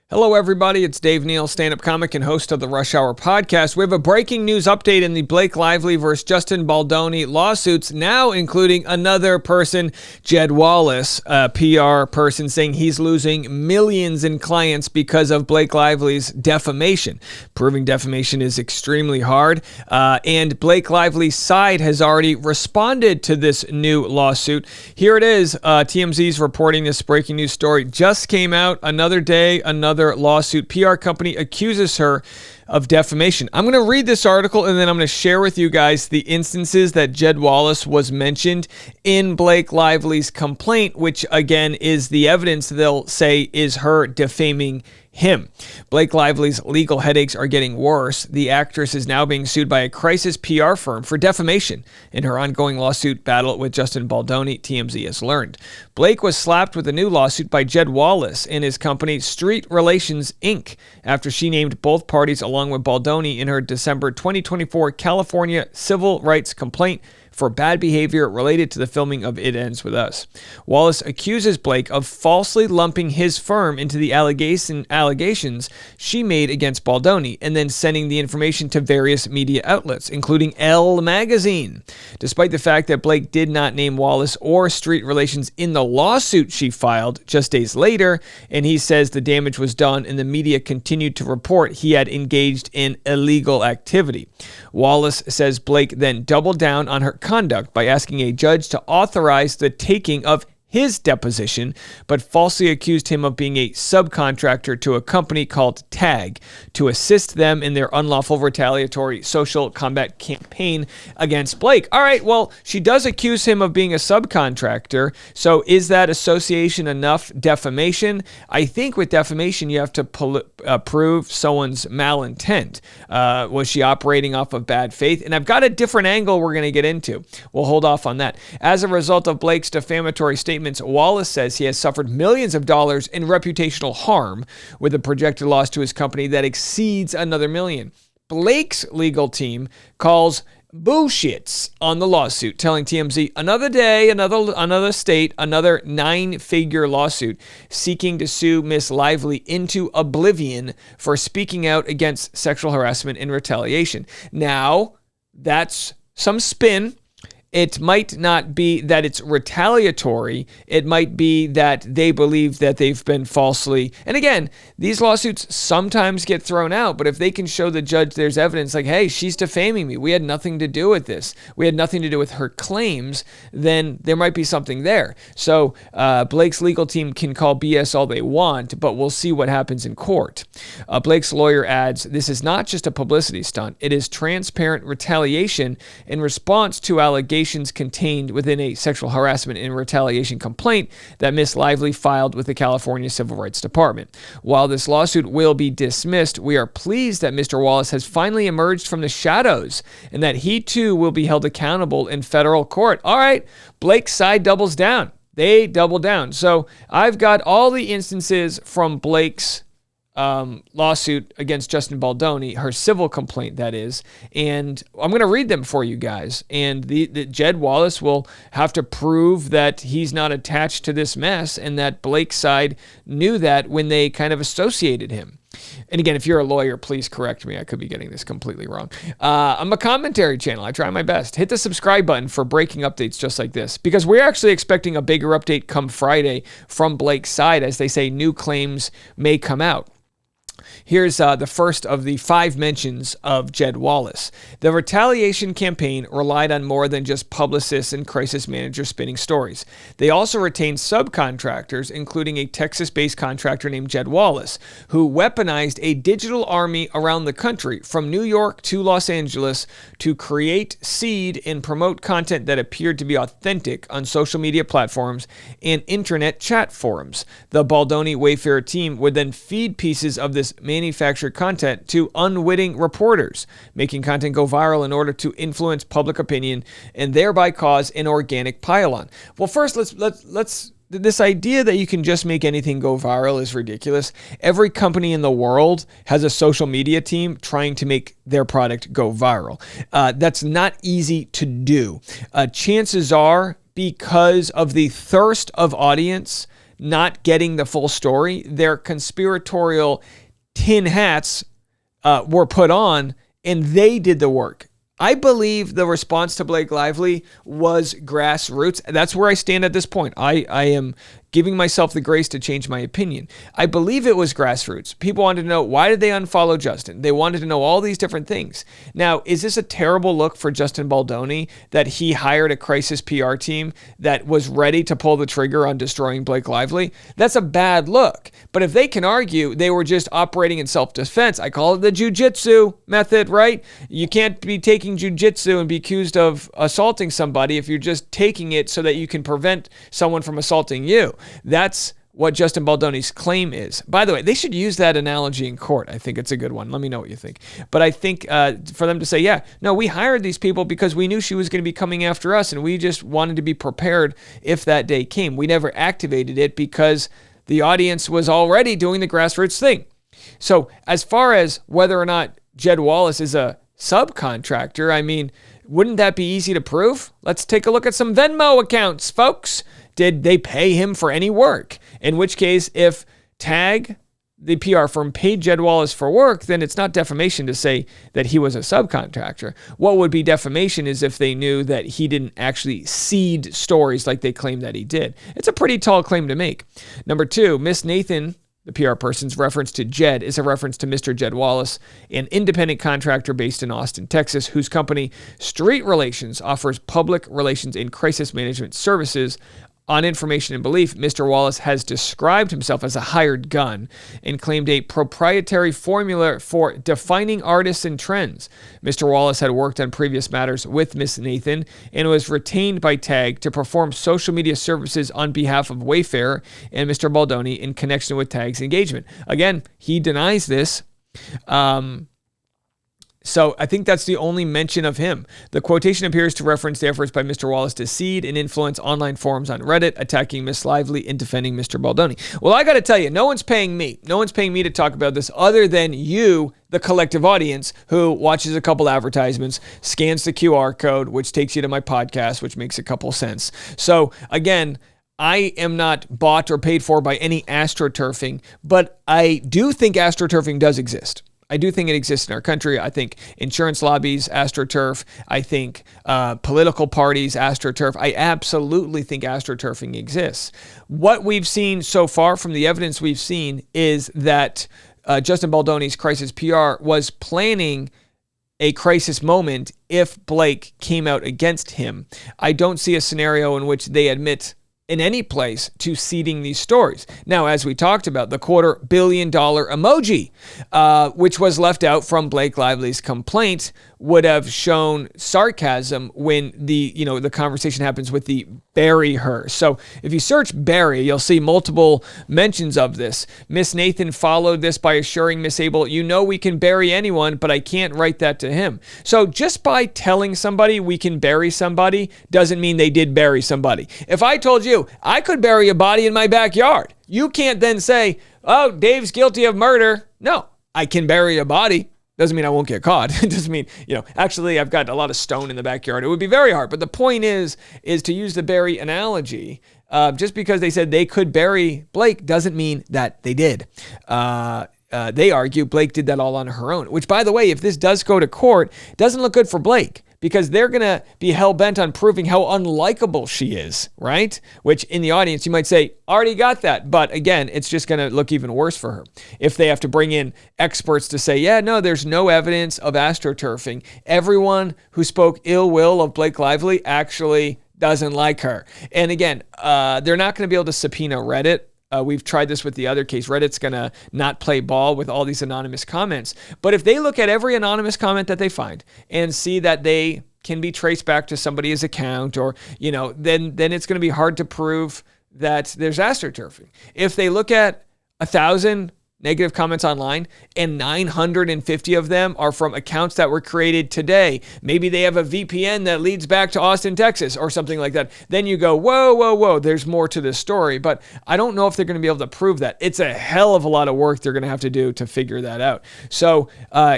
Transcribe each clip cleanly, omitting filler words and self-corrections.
Hello, everybody. It's Dave Neal, stand-up comic and host of the Rush Hour podcast. We have a breaking news update in the Blake Lively versus Justin Baldoni lawsuits, now including another person, Jed Wallace, a PR person, saying he's losing millions in clients because of Blake Lively's defamation. Proving defamation is extremely hard, and Blake Lively's side has already responded to this new lawsuit. Here it is. TMZ's reporting this breaking news story. Just came out. Another day, another lawsuit. PR company accuses her of defamation. I'm going to read this article and then I'm going to share with you guys the instances that Jed Wallace was mentioned in Blake Lively's complaint, which again is the evidence they'll say is her defaming him. Blake Lively's legal headaches are getting worse. The actress is now being sued by a crisis PR firm for defamation in her ongoing lawsuit battle with Justin Baldoni, TMZ has learned. Blake was slapped with a new lawsuit by Jed Wallace and his company Street Relations, Inc. after she named both parties along with Baldoni in her December 2024 California civil rights complaint for bad behavior related to the filming of It Ends With Us. Wallace accuses Blake of falsely lumping his firm into the allegations she made against Baldoni and then sending the information to various media outlets, including Elle magazine. Despite the fact that Blake did not name Wallace or Street Relations in the lawsuit she filed just days later, and he says the damage was done and the media continued to report he had engaged in illegal activity. Wallace says Blake then doubled down on her conduct by asking a judge to authorize the taking of his deposition, but falsely accused him of being a subcontractor to a company called TAG to assist them in their unlawful retaliatory social combat campaign against Blake. All right, well, she does accuse him of being a subcontractor, so is that association enough defamation? I think with defamation, you have to prove someone's malintent. Was she operating off of bad faith? And I've got a different angle we're going to get into. We'll hold off on that. As a result of Blake's defamatory statements, Wallace says he has suffered millions of dollars in reputational harm with a projected loss to his company that exceeds another million. Blake's legal team calls bullshits on the lawsuit, telling TMZ another day, another state, another 9-figure lawsuit seeking to sue Miss Lively into oblivion for speaking out against sexual harassment and retaliation. Now, that's some spin. It might not be that it's retaliatory. It might be that they believe that they've been falsely. And again, these lawsuits sometimes get thrown out, but if they can show the judge there's evidence like, hey, she's defaming me, we had nothing to do with this, we had nothing to do with her claims, then there might be something there. So Blake's legal team can call BS all they want, but we'll see what happens in court. Blake's lawyer adds, this is not just a publicity stunt. It is transparent retaliation in response to allegations contained within a sexual harassment and retaliation complaint that Miss Lively filed with the California Civil Rights Department. While this lawsuit will be dismissed, we are pleased that Mr. Wallace has finally emerged from the shadows and that he too will be held accountable in federal court. All right, Blake's side doubles down. They double down. So I've got all the instances from Blake's lawsuit against Justin Baldoni, her civil complaint, that is, and I'm going to read them for you guys. And the Jed Wallace will have to prove that he's not attached to this mess and that Blake's side knew that when they kind of associated him. And again, if you're a lawyer, please correct me. I could be getting this completely wrong. I'm a commentary channel. I try my best. Hit the subscribe button for breaking updates just like this, because we're actually expecting a bigger update come Friday from Blake's side, as they say new claims may come out. Here's the first of the 5 mentions of Jed Wallace. The retaliation campaign relied on more than just publicists and crisis managers spinning stories. They also retained subcontractors, including a Texas-based contractor named Jed Wallace, who weaponized a digital army around the country, from New York to Los Angeles, to create, seed, and promote content that appeared to be authentic on social media platforms and internet chat forums. The Baldoni Wayfarer team would then feed pieces of this manufactured content to unwitting reporters, making content go viral in order to influence public opinion and thereby cause an organic pile-on. Well, first, let's this idea that you can just make anything go viral is ridiculous. Every company in the world has a social media team trying to make their product go viral. That's not easy to do. Chances are, because of the thirst of audience, not getting the full story. Their conspiratorial tin hats were put on, and they did the work. I believe the response to Blake Lively was grassroots. That's where I stand at this point. I am giving myself the grace to change my opinion. I believe it was grassroots. People wanted to know, why did they unfollow Justin? They wanted to know all these different things. Now, is this a terrible look for Justin Baldoni that he hired a crisis PR team that was ready to pull the trigger on destroying Blake Lively? That's a bad look. But if they can argue they were just operating in self-defense, I call it the jiu-jitsu method, right? You can't be taking jiu-jitsu and be accused of assaulting somebody if you're just taking it so that you can prevent someone from assaulting you. That's what Justin Baldoni's claim is. By the way, they should use that analogy in court. I think it's a good one. Let me know what you think. But I think for them to say, yeah, no, we hired these people because we knew she was going to be coming after us, and we just wanted to be prepared if that day came. We never activated it because the audience was already doing the grassroots thing. So as far as whether or not Jed Wallace is a subcontractor, I mean, wouldn't that be easy to prove? Let's take a look at some Venmo accounts, folks. Did they pay him for any work? In which case, if TAG, the PR firm, paid Jed Wallace for work, then it's not defamation to say that he was a subcontractor. What would be defamation is if they knew that he didn't actually seed stories like they claim that he did. It's a pretty tall claim to make. Number two, Miss Nathan, the PR person's reference to Jed, is a reference to Mr. Jed Wallace, an independent contractor based in Austin, Texas, whose company, Street Relations, offers public relations and crisis management services. On information and belief, Mr. Wallace has described himself as a hired gun and claimed a proprietary formula for defining artists and trends. Mr. Wallace had worked on previous matters with Miss Nathan and was retained by TAG to perform social media services on behalf of Wayfair and Mr. Baldoni in connection with TAG's engagement. Again, he denies this. So I think that's the only mention of him. The quotation appears to reference the efforts by Mr. Wallace to seed and influence online forums on Reddit, attacking Miss Lively and defending Mr. Baldoni. Well, I got to tell you, no one's paying me. No one's paying me to talk about this other than you, the collective audience, who watches a couple advertisements, scans the QR code, which takes you to my podcast, which makes a couple cents. So again, I am not bought or paid for by any astroturfing, but I do think astroturfing does exist. I do think it exists in our country. I think insurance lobbies, astroturf. I think political parties, astroturf. I absolutely think astroturfing exists. What we've seen so far from the evidence we've seen is that Justin Baldoni's crisis PR was planning a crisis moment if Blake came out against him. I don't see a scenario in which they admit in any place to seeding these stories. Now, as we talked about, the $250 million emoji, which was left out from Blake Lively's complaint, would have shown sarcasm when the conversation happens with the bury her. So if you search bury, you'll see multiple mentions of this. Miss Nathan followed this by assuring Miss Abel, we can bury anyone, but I can't write that to him. So just by telling somebody we can bury somebody doesn't mean they did bury somebody. If I told you I could bury a body in my backyard, you can't then say, oh, Dave's guilty of murder. No, I can bury a body. Doesn't mean I won't get caught. It doesn't mean, actually I've got a lot of stone in the backyard. It would be very hard. But the point is to use the bury analogy. Just because they said they could bury Blake doesn't mean that they did. They argue Blake did that all on her own, which, by the way, if this does go to court, doesn't look good for Blake, because they're going to be hell-bent on proving how unlikable she is, right? Which in the audience, you might say, already got that. But again, it's just going to look even worse for her if they have to bring in experts to say, yeah, no, there's no evidence of astroturfing. Everyone who spoke ill will of Blake Lively actually doesn't like her. And again, they're not going to be able to subpoena Reddit. We've tried this with the other case. Reddit's going to not play ball with all these anonymous comments. But if they look at every anonymous comment that they find and see that they can be traced back to somebody's account, or, then it's going to be hard to prove that there's astroturfing. If they look at 1,000 negative comments online, and 950 of them are from accounts that were created today. Maybe they have a VPN that leads back to Austin, Texas, or something like that. Then you go, whoa, there's more to this story. But I don't know if they're going to be able to prove that. It's a hell of a lot of work they're going to have to do to figure that out. So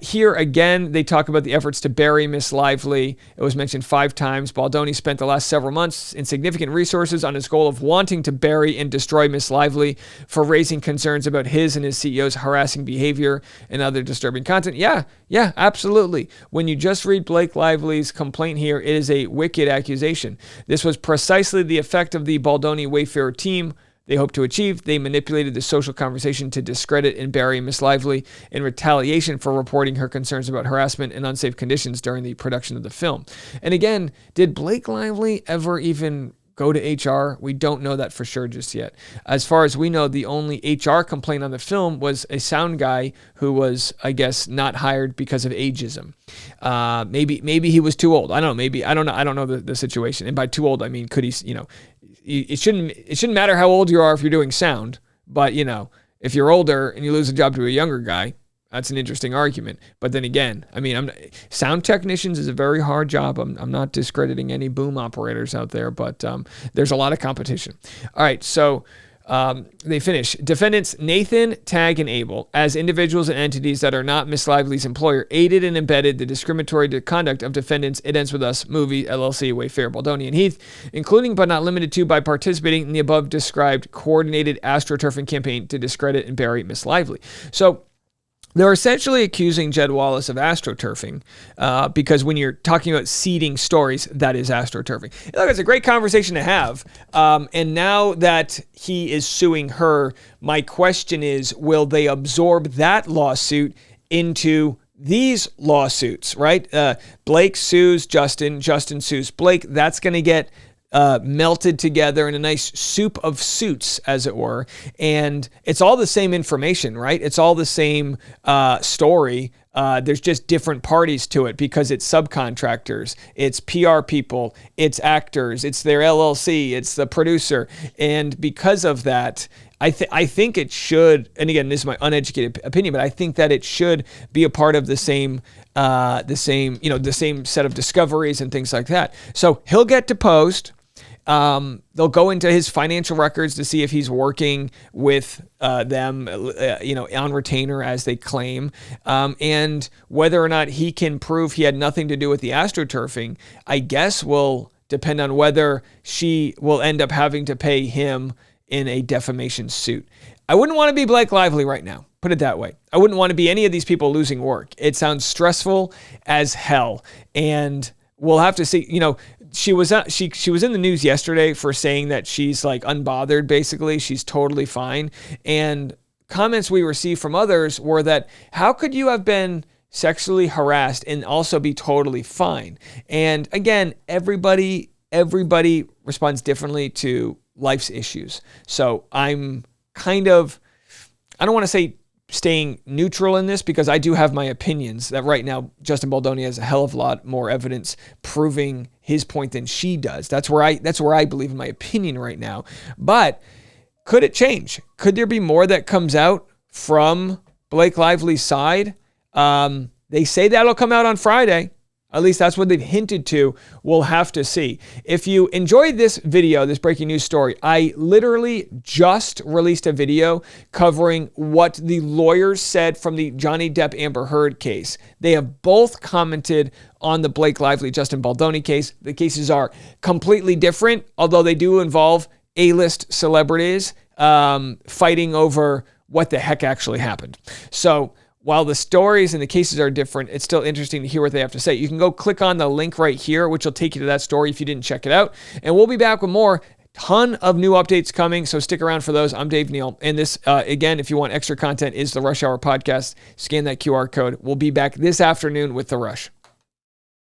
here again, they talk about the efforts to bury Miss Lively. It was mentioned 5 times. Baldoni spent the last several months in significant resources on his goal of wanting to bury and destroy Miss Lively for raising concerns about his and his CEO's harassing behavior and other disturbing content. Yeah, absolutely. When you just read Blake Lively's complaint here, it is a wicked accusation. This was precisely the effect of the Baldoni Wayfarer team they hoped to achieve. They manipulated the social conversation to discredit and bury Miss Lively in retaliation for reporting her concerns about harassment and unsafe conditions during the production of the film. And again, did Blake Lively ever even go to HR? We don't know that for sure just yet. As far as we know, the only HR complaint on the film was a sound guy who was, I guess, not hired because of ageism. Maybe he was too old. I don't know. I don't know the situation. And by too old, I mean, could he, it shouldn't matter how old you are if you're doing sound, but if you're older and you lose a job to a younger guy, that's an interesting argument. But then again, I mean, sound technicians is a very hard job. I'm not discrediting any boom operators out there, but there's a lot of competition. All right, so they finish. Defendants Nathan, Tag, and Abel, as individuals and entities that are not Miss Lively's employer, aided and abetted the discriminatory conduct of defendants It Ends With Us movie, LLC, Wayfarer, Baldoni, and Heath, including but not limited to by participating in the above described coordinated astroturfing campaign to discredit and bury Miss Lively. So they're essentially accusing Jed Wallace of astroturfing because when you're talking about seeding stories, that is astroturfing. Look, it's a great conversation to have. And now that he is suing her, my question is, will they absorb that lawsuit into these lawsuits, right? Blake sues Justin, Justin sues Blake. That's going to get melted together in a nice soup of suits, as it were. And it's all the same information, right? It's all the same story. There's just different parties to it because it's subcontractors, it's PR people, it's actors, it's their LLC, it's the producer. And because of that, I think it should, and again, this is my uneducated opinion, but I think that it should be a part of the same set of discoveries and things like that. So he'll get deposed. They'll go into his financial records to see if he's working with them, on retainer, as they claim, and whether or not he can prove he had nothing to do with the astroturfing, I guess will depend on whether she will end up having to pay him in a defamation suit. I wouldn't want to be Blake Lively right now. Put it that way. I wouldn't want to be any of these people losing work. It sounds stressful as hell, and we'll have to see. She was in the news yesterday for saying that she's like unbothered. Basically, she's totally fine. And comments we received from others were that how could you have been sexually harassed and also be totally fine? And again, everybody responds differently to life's issues. So I'm I don't want to say staying neutral in this because I do have my opinions that right now Justin Baldoni has a hell of a lot more evidence proving his point than she does. That's where I believe in my opinion right now. But could it change? Could there be more that comes out from Blake Lively's side? They say that'll come out on Friday. At least that's what they've hinted to. We'll have to see. If you enjoyed this video, this breaking news story, I literally just released a video covering what the lawyers said from the Johnny Depp Amber Heard case. They have both commented on the Blake Lively Justin Baldoni case. The cases are completely different, although they do involve A-list celebrities fighting over what the heck actually happened. So while the stories and the cases are different, it's still interesting to hear what they have to say. You can go click on the link right here, which will take you to that story if you didn't check it out. And we'll be back with more. Ton of new updates coming, so stick around for those. I'm Dave Neal. And this, again, if you want extra content, is the Rush Hour Podcast. Scan that QR code. We'll be back this afternoon with The Rush.